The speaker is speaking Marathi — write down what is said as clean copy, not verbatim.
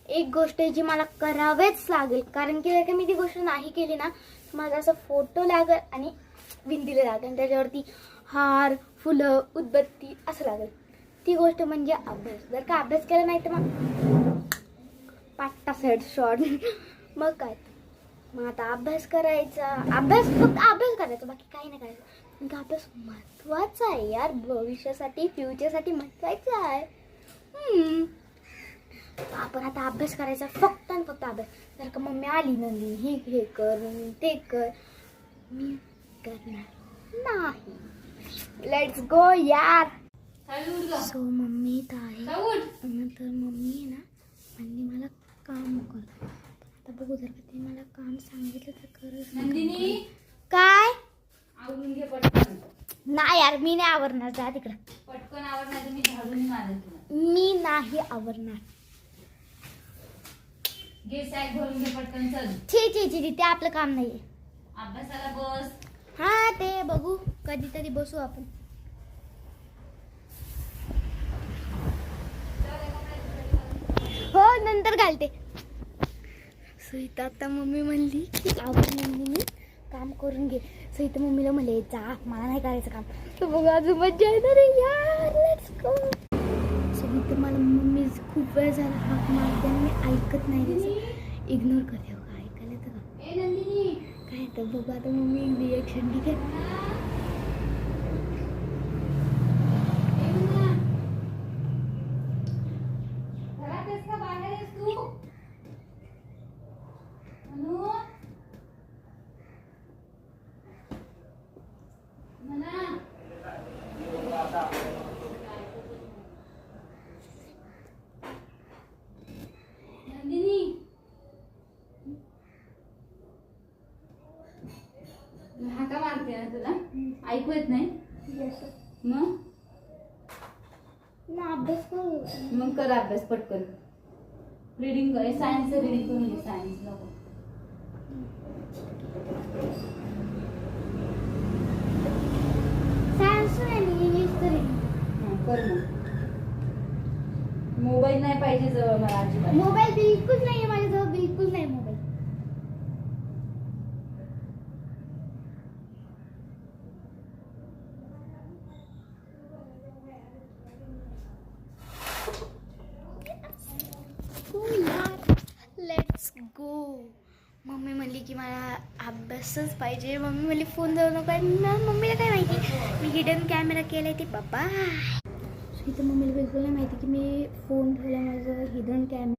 एक गोष्ट आहे जी मला करावेच लागेल, कारण की जर का मी ती गोष्ट नाही केली ना माझा असा फोटो लागेल आणि भिंतीला लागेल, त्याच्यावरती हार फुलं उदबत्ती असं लागेल. ती गोष्ट म्हणजे अभ्यास. जर का अभ्यास केला नाही तर मग पाट्टा सेट शॉर्ट मग काय. मग आता अभ्यास करायचा, अभ्यास फक्त अभ्यास करायचा, बाकी काही नाही करायचं. कारण अभ्यास महत्वाचा आहे यार, भविष्यासाठी फ्युचरसाठी महत्वाचा आहे. आपण आता अभ्यास करायचा फक्त आणि फक्त अभ्यास. जर का मम्मी आली नंदी हे कर ते कर, मी करणार नाही. लेट्स गो यार. सो मम्मी तर आहे, तर मम्मी आहे ना म्हणली मला काम कर. आता बघू जर का ते मला काम सांगितलं तर कर. काय आवरून घे पटकन. नाही यार मी नाही आवरणार, जा तिकडं. पटकन आवरणार, मी झाडून मारेन तुला. मी नाही आवरणार. घे सॅक भरून घे पटकन, चल. छी ते आपलं काम नाहीये. अभ्यासाला बस. हा ते बघू कधीतरी बसू आपण. हो नंतर घालते. सहिता आता मम्मी म्हणली की आवड मम्मी काम करून घे. सहिता मम्मीला म्हणले जा मला नाही करायचं काम. तर बघ अजून मजा येणार आहे यार. Let's go. सहिता मला मम्मी खूप वेळ झाला हाक मारते आणि मी ऐकत नाही, त्याचं इग्नोर करते. बघा ऐकायला तर काय तर बघू आता मम्मी रिएक्शन. ठीक आहे हाका मारते ना तुला, ऐकू येत नाही मग. अभ्यास करू. मग कर अभ्यास पटकन. रीडिंग कर, सायन्सचं रीडिंग करून घे. सायन्स नको. सायन्स नाही इंग्लिश तरी कर मग. मोबाईल नाही पाहिजे जवळ मला अजिबात. मोबाईल बिलकुल नाहीये माझ्याजवळ, बिलकुल नाही मोबाईल. Let's go. मम्मी म्हणली की मला अभ्यासच पाहिजे. मम्मी म्हणली फोन जाऊ नका. मम्मीला काय माहिती मी हिडन कॅमेरा केलाय ते बाबा. इथं मम्मीला बिलकुल नाही माहिती की मी फोन ठेवला माझं हिडन कॅमेरा.